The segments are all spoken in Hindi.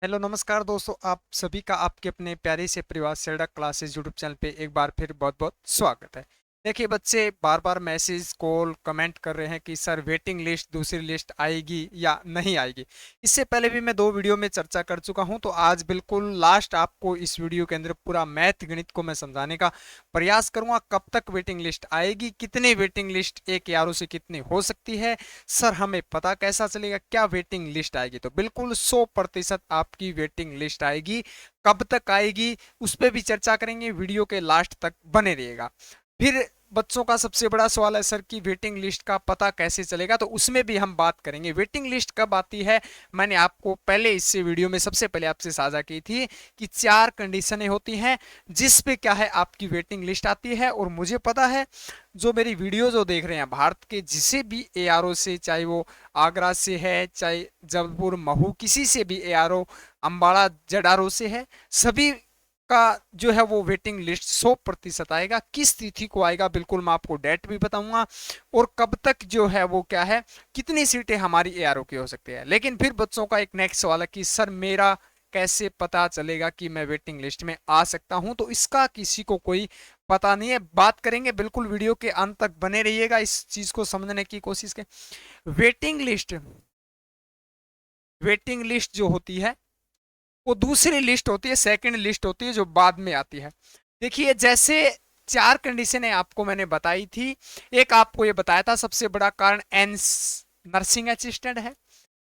हेलो नमस्कार दोस्तों, आप सभी का आपके अपने प्यारे से परिवार सेड़ा क्लासेस यूट्यूब चैनल पे एक बार फिर बहुत बहुत स्वागत है। देखिए बच्चे बार बार मैसेज कॉल कमेंट कर रहे हैं कि सर वेटिंग लिस्ट दूसरी लिस्ट आएगी या नहीं आएगी। इससे पहले भी मैं दो वीडियो में चर्चा कर चुका हूं, तो आज बिल्कुल लास्ट आपको इस वीडियो के अंदर पूरा मैथ गणित को मैं समझाने का प्रयास करूंगा। कब तक वेटिंग लिस्ट आएगी, कितनी वेटिंग लिस्ट एक यारों से कितनी हो सकती है, सर हमें पता कैसा चलेगा, क्या वेटिंग लिस्ट आएगी। तो बिल्कुल 100% आपकी वेटिंग लिस्ट आएगी। कब तक आएगी उस पर भी चर्चा करेंगे, वीडियो के लास्ट तक बने रहिएगा। फिर बच्चों का सबसे बड़ा सवाल है सर की वेटिंग लिस्ट का पता कैसे चलेगा, तो उसमें भी हम बात करेंगे। वेटिंग लिस्ट कब आती है, मैंने आपको पहले इससे वीडियो में सबसे पहले आपसे साझा की थी कि 4 कंडीशनें होती हैं जिस पे क्या है आपकी वेटिंग लिस्ट आती है। और मुझे पता है जो मेरी वीडियो जो देख रहे हैं भारत के जिसे भी एआरओ से, चाहे वो आगरा से है, चाहे जबलपुर महू किसी से भी एआरओ, अंबाला जडारो से है, सभी का जो है वो वेटिंग लिस्ट 100% आएगा। किस तिथि को आएगा बिल्कुल मैं आपको डेट भी बताऊंगा, और कब तक जो है वो क्या है, कितनी सीटें हमारी एआरओ की हो सकती है। लेकिन फिर बच्चों का एक नेक्स्ट सवाल है कि सर मेरा कैसे पता चलेगा कि मैं वेटिंग लिस्ट में आ सकता हूं, तो इसका किसी को कोई पता नहीं है। बात करेंगे, बिल्कुल वीडियो के अंत तक बने रहिएगा, इस चीज को समझने की कोशिश करें। वेटिंग लिस्ट, वेटिंग लिस्ट जो होती है वो दूसरी लिस्ट होती है, सेकंड लिस्ट होती है जो बाद में आती है। देखिए जैसे 4 कंडीशनें आपको मैंने बताई थी। एक आपको ये बताया था सबसे बड़ा कारण एन नर्सिंग असिस्टेंट है,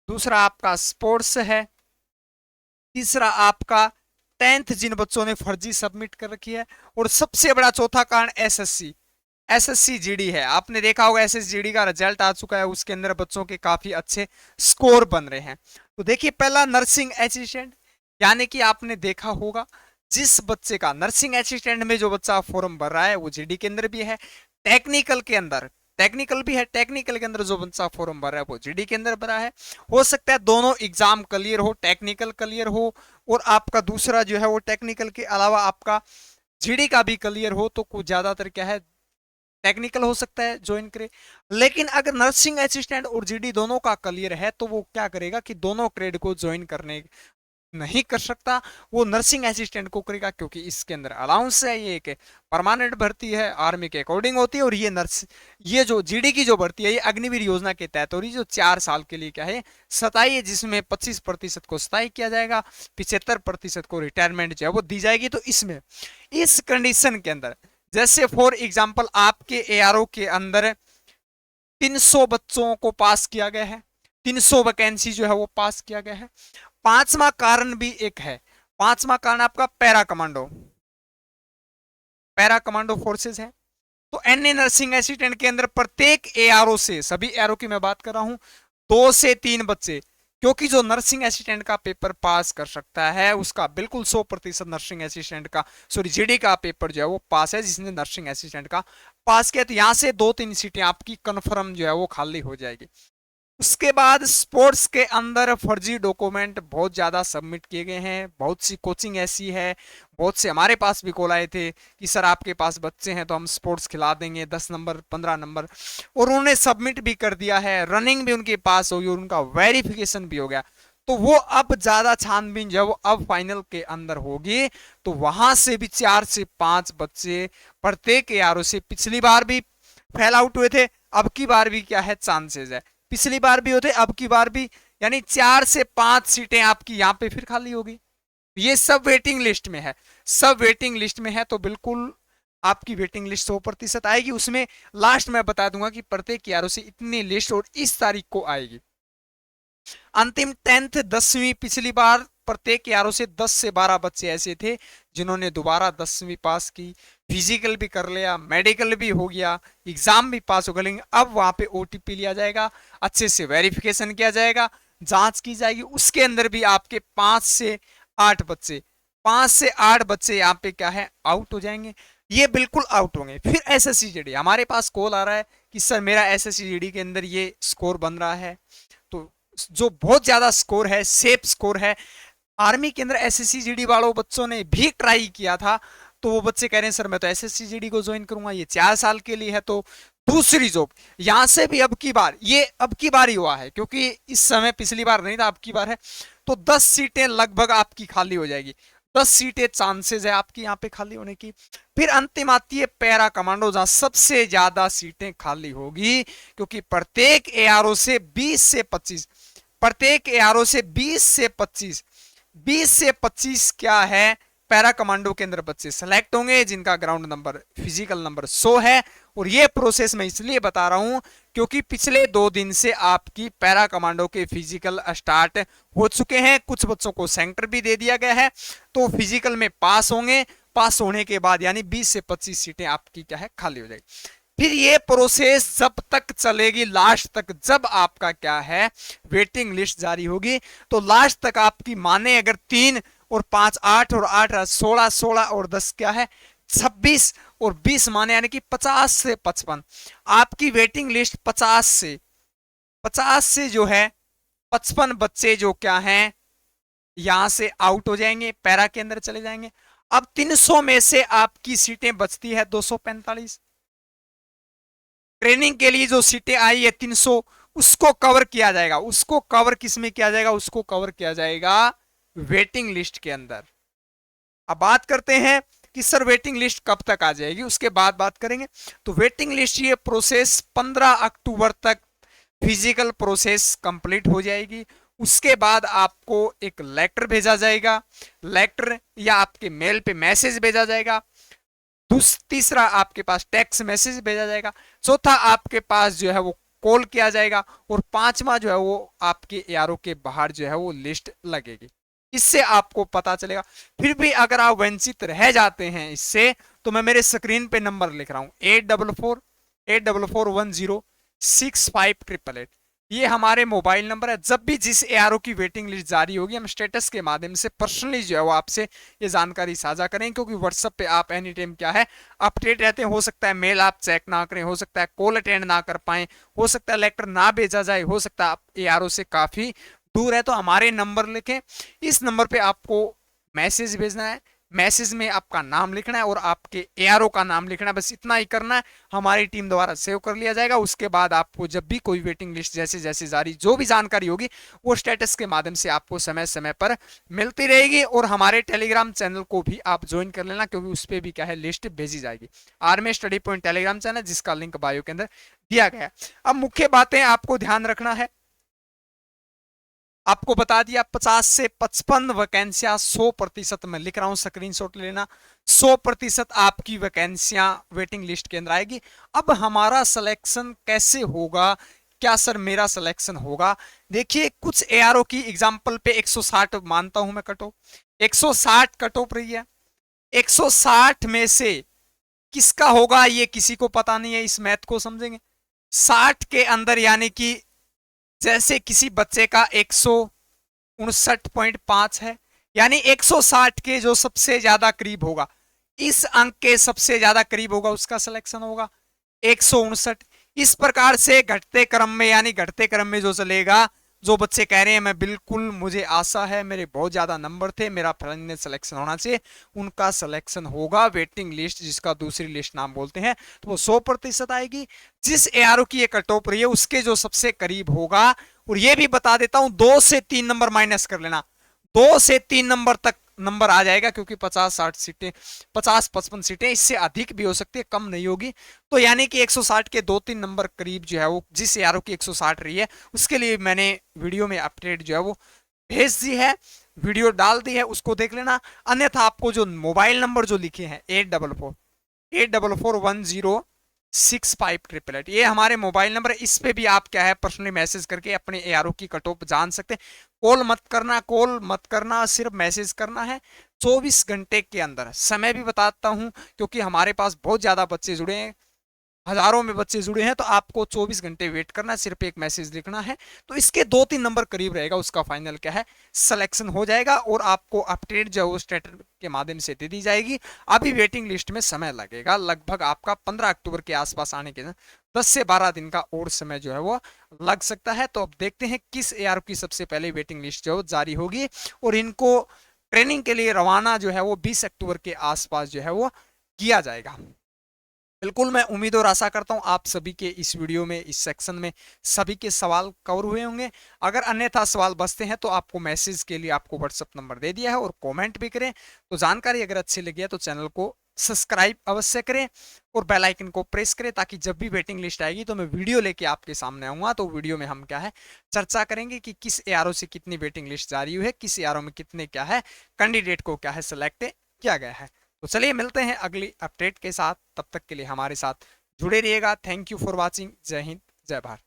दूसरा आपका स्पोर्ट्स है, तीसरा आपका 10th जिन बच्चों ने फर्जी सबमिट कर रखी है, और सबसे बड़ा चौथा कारण एसएससी, एसएससी जीडी है। आपने देखा होगा एसएससी जीडी का रिजल्ट आ चुका है, उसके अंदर बच्चों के काफी अच्छे स्कोर बन रहे हैं। तो देखिए पहला नर्सिंग असिस्टेंट, यानी कि आपने देखा होगा जिस बच्चे का नर्सिंग असिस्टेंट में जो बच्चा फॉर्म भर रहा है वो जीडी के अंदर भी है, टेक्निकल के अंदर टेक्निकल भी है, टेक्निकल के अंदर जो बच्चा फॉर्म भर रहा है वो जीडी के अंदर भरा है। हो सकता है दोनों एग्जाम क्लियर हो, टेक्निकल क्लियर हो और आपका दूसरा जो है वो टेक्निकल के अलावा आपका जीडी का भी क्लियर हो, तो कुछ ज्यादातर क्या है टेक्निकल हो सकता है ज्वाइन करे। लेकिन अगर नर्सिंग असिस्टेंट और जीडी दोनों का क्लियर है तो वो क्या करेगा कि दोनों ट्रेड को ज्वाइन करने नहीं कर सकता, वो नर्सिंग असिस्टेंट को करेगा, क्योंकि इसके अंदर अलाउंस है, ये एक परमानेंट भर्ती है, आर्मी के अकॉर्डिंग होती है। और ये जो जीडी की जो भर्ती है ये अग्निवीर योजना के तहत हो रही है, जो 4 साल के लिए क्या है सताई है, जिसमें 25% को सताई किया जाएगा, 75% को रिटायरमेंट जो है वो दी जाएगी। तो इसमें इस कंडीशन के अंदर जैसे फॉर एग्जाम्पल आपके एआरओ के अंदर 300 बच्चों को पास किया गया है, 300 वैकेंसी जो है वो पास किया गया है। पांचवा कारण भी एक है, पांचवा कारण आपका para commando, para commando forces है। तो एनए नर्सिंग असिस्टेंट के अंदर प्रत्येक एआरओ से, सभी एआरओ की मैं बात कर रहा हूं, 2 से 3 बच्चे, क्योंकि जो नर्सिंग असिस्टेंट का पेपर पास कर सकता है उसका बिल्कुल 100% नर्सिंग असिस्टेंट का, सॉरी जीडी का पेपर जो है वो पास है, जिसने नर्सिंग असिस्टेंट का पास किया। तो यहां से 2-3 सीटें आपकी कंफर्म जो है वो खाली हो जाएगी। उसके बाद स्पोर्ट्स के अंदर फर्जी डॉक्यूमेंट बहुत ज़्यादा सबमिट किए गए हैं, बहुत सी कोचिंग ऐसी है, बहुत से हमारे पास भी कॉल आए थे कि सर आपके पास बच्चे हैं तो हम स्पोर्ट्स खिला देंगे 10 नंबर 15 नंबर, और उन्होंने सबमिट भी कर दिया है, रनिंग भी उनके पास होगी और उनका वेरिफिकेशन भी हो गया। तो वो अब ज़्यादा छानबीन जब अब फाइनल के अंदर होगी तो वहां से भी 4 से 5 बच्चे प्रत्येक यारों से, पिछली बार भी फेल आउट हुए थे, अब की बार भी क्या है चांसेस है, पिछली बार भी होते अब की बार भी, यानी 4 से 5 सीटें आपकी यहां पे फिर खाली होगी। ये सब वेटिंग लिस्ट में है, सब वेटिंग लिस्ट में है। तो बिल्कुल आपकी वेटिंग लिस्ट 100% आएगी। उसमें लास्ट में बता दूंगा कि प्रत्येक यारों से इतनी लिस्ट और इस तारीख को आएगी। अंतिम 10th 10वीं पिछली बार प्रत्येक यारों से 10 से 12 बच्चे ऐसे थे जिन्होंने दोबारा 10वीं पास की, फिजिकल भी कर लिया, मेडिकल भी हो गया, एग्जाम भी पास हो गए। लेकिन अब वहां पे ओटीपी लिया जाएगा, अच्छे से वेरिफिकेशन किया जाएगा, जांच की जाएगी, उसके अंदर भी आपके 5 से 8 बच्चे, 5 से 8 बच्चे यहाँ पे क्या है आउट हो जाएंगे, ये बिल्कुल आउट होंगे। फिर एसएससी जीडी, हमारे पास कॉल आ रहा है कि सर मेरा एसएससी जीडी के अंदर ये स्कोर बन रहा है, तो जो बहुत ज्यादा स्कोर है, सेफ स्कोर है। आर्मी के अंदर एसएससी जीडी वालों बच्चों ने भी ट्राई किया था, तो वो बच्चे कह रहे हैं सर मैं तो एसएससी जीडी को ज्वाइन करूंगा, ये 4 साल के लिए है, तो दूसरी जॉब यहां से भी अब की बार, ये अब की बार ही हुआ है क्योंकि इस समय पिछली बार नहीं था, अब की बार है। तो 10 सीटें लगभग आपकी खाली हो जाएगी, 10 सीटें चांसेस है आपकी यहाँ पे खाली होने की। फिर अंतिम आती है पैरा कमांडो, जहां सबसे ज्यादा सीटें खाली होगी क्योंकि प्रत्येक एआरओ से 20 से 25, प्रत्येक एआरओ से 20 से 25, 20 से 25 क्या है, पैरा कमांडो के अंदर बच्चे सेलेक्ट होंगे जिनका ग्राउंड नंबर फिजिकल नंबर 100 है। और ये प्रोसेस मैं इसलिए बता रहा हूं क्योंकि पिछले 2 दिन से आपकी पैरा कमांडो के फिजिकल स्टार्ट हो चुके हैं, कुछ बच्चों को सेंटर भी दे दिया गया है, तो फिजिकल में पास होंगे। पास होने के बाद यानी 20 से 25 सीटें आपकी क्या है खाली हो जाएगी। फिर ये प्रोसेस जब तक चलेगी लास्ट तक, जब आपका क्या है वेटिंग लिस्ट जारी होगी, तो लास्ट तक आपकी माने अगर 3 और 5 8 और 8 16, 16 और 10 क्या है 26 और 20 माने यानी कि 50 से 55 आपकी वेटिंग लिस्ट 50 से जो है 55 बच्चे जो क्या हैं यहां से आउट हो जाएंगे, पैरा के अंदर चले जाएंगे। अब 300 में से आपकी सीटें बचती है 245। ट्रेनिंग के लिए जो सीटें आई है 300, उसको कवर किया जाएगा, उसको कवर किस में किया जाएगा, उसको कवर किया जाएगा वेटिंग लिस्ट के अंदर। अब बात करते हैं कि सर वेटिंग लिस्ट कब तक आ जाएगी, उसके बाद बात करेंगे। तो वेटिंग लिस्ट ये प्रोसेस 15 अक्टूबर तक फिजिकल प्रोसेस कंप्लीट हो जाएगी। उसके बाद आपको एक लेटर भेजा जाएगा, लेटर या आपके मेल पे मैसेज भेजा जाएगा। तीसरा आपके पास टेक्स्ट मैसेज भेजा जाएगा। चौथा आपके पास जो है वो कॉल किया जाएगा। और पांचवा जो है वो आपके एआरओ के बाहर जो है वो लिस्ट लगेगी। इससे आपको पता चलेगा। फिर भी अगर आप वंचित रह जाते हैं इससे, तो मैं मेरे स्क्रीन पे नंबर लिख रहा हूं 8441065888। ये हमारे मोबाइल नंबर है। जब भी जिस एआरओ की वेटिंग लिस्ट जारी होगी, हम स्टेटस के माध्यम से पर्सनली जो है वो आपसे ये जानकारी साझा करें, क्योंकि व्हाट्सएप पे आप एनी टाइम क्या है अपडेट रहते हैं। हो सकता है मेल आप चेक ना करें, हो सकता है कॉल अटेंड ना कर पाए, हो सकता है लेटर ना भेजा जाए, हो सकता है आप एआरओ से काफी दूर है। तो हमारे नंबर लिखें, इस नंबर पे आपको मैसेज भेजना है, मैसेज में आपका नाम लिखना है और आपके एआरओ का नाम लिखना है, बस इतना ही करना है। हमारी टीम द्वारा सेव कर लिया जाएगा। उसके बाद आपको जब भी कोई वेटिंग लिस्ट जैसे जैसे जारी जो भी जानकारी होगी वो स्टेटस के माध्यम से आपको समय समय पर मिलती रहेगी। और हमारे टेलीग्राम चैनल को भी आप ज्वाइन कर लेना, क्योंकि उस पर भी क्या है लिस्ट भेजी जाएगी। Army study point Telegram channel, जिसका लिंक बायो के अंदर दिया गया है। अब मुख्य बातें आपको ध्यान रखना है, आपको बता दिया 50 से 55 वैकेंसियां 100% मैं लिख रहा हूं, स्क्रीनशॉट लेना। 100% आपकी वैकेंसियां वेटिंग लिस्ट के अंदर आएगी। अब हमारा सिलेक्शन कैसे होगा, क्या सर मेरा सिलेक्शन होगा? देखिए कुछ एआरओ की एग्जांपल पे 160 मानता हूं मैं कट ऑफ, 160 कट ऑफ रही है। 160 में से किसका होगा ये किसी को पता नहीं है, इस मैथ को समझेंगे। 60 के अंदर यानी कि जैसे किसी बच्चे का 159.5 है, यानी 160 के जो सबसे ज्यादा करीब होगा, इस अंक के सबसे ज्यादा करीब होगा, उसका सिलेक्शन होगा 159। इस प्रकार से घटते क्रम में, यानी घटते क्रम में जो चलेगा, जो बच्चे कह रहे हैं मैं बिल्कुल मुझे आशा है, मेरे बहुत ज्यादा नंबर थे, मेरा फलाने सिलेक्शन होना चाहिए, उनका सिलेक्शन होगा वेटिंग लिस्ट, जिसका दूसरी लिस्ट नाम बोलते हैं, तो वो 100% आएगी। जिस एआरओ की ये कट ऑफ रही है उसके जो सबसे करीब होगा, और ये भी बता देता हूं 2 से 3 नंबर माइनस कर लेना, 2 से 3 नंबर तक नंबर आ जाएगा, क्योंकि 50-60 सीटें, 50-55 सीटें, इससे अधिक भी हो सकती है, कम नहीं होगी। तो यानी कि 160 के 2-3 नंबर करीब जो है वो, जिस एआरओ की 160 रही है उसके लिए मैंने वीडियो में अपडेट जो है वो भेज दी है, वीडियो डाल दी है, उसको देख लेना। अन्यथा आपको जो मोबाइल नंबर जो लिखे हैं 8441065888, ये हमारे मोबाइल नंबर है। इस पे भी आप क्या है पर्सनली मैसेज करके अपने एआरओ की कट ऑफ जान सकते हैं। कॉल मत करना, सिर्फ मैसेज करना है 24 घंटे के अंदर। समय भी बताता हूं क्योंकि हमारे पास बहुत ज्यादा बच्चे जुड़े हैं, हजारों में बच्चे जुड़े हैं, तो आपको 24 घंटे वेट करना है, सिर्फ एक मैसेज लिखना है। तो इसके 2-3 नंबर करीब रहेगा, उसका फाइनल क्या है सिलेक्शन हो जाएगा, और आपको अपडेट जो है स्टेटस के माध्यम से दे दी जाएगी। अभी वेटिंग लिस्ट में समय लगेगा, लगभग आपका 15 अक्टूबर के आसपास आने के 10 से 12 दिन का और समय जो है वो लग सकता है। तो अब देखते हैं किस एआरओ की सबसे पहले वेटिंग लिस्ट जो जारी होगी, और इनको ट्रेनिंग के लिए रवाना जो है वो 20 अक्टूबर के आसपास जो है वो किया जाएगा। बिल्कुल, मैं उम्मीद और आशा करता हूँ आप सभी के इस वीडियो में, इस सेक्शन में सभी के सवाल कवर हुए होंगे। अगर अन्यथा सवाल बचते हैं तो आपको मैसेज के लिए आपको व्हाट्सअप नंबर दे दिया है, और कमेंट भी करें। तो जानकारी अगर अच्छी लगी है तो चैनल को सब्सक्राइब अवश्य करें और बेल आइकन को प्रेस करें, ताकि जब भी वेटिंग लिस्ट आएगी तो मैं वीडियो लेके आपके सामने आऊंगा। तो वीडियो में हम क्या है चर्चा करेंगे कि किस एआरओ से कितनी वेटिंग लिस्ट जारी हुई है, किस एआरओ में कितने क्या है कैंडिडेट को क्या है सिलेक्ट किया गया है। तो चलिए मिलते हैं अगली अपडेट के साथ, तब तक के लिए हमारे साथ जुड़े रहिएगा। Thank you for watching. जय हिंद, जय भारत।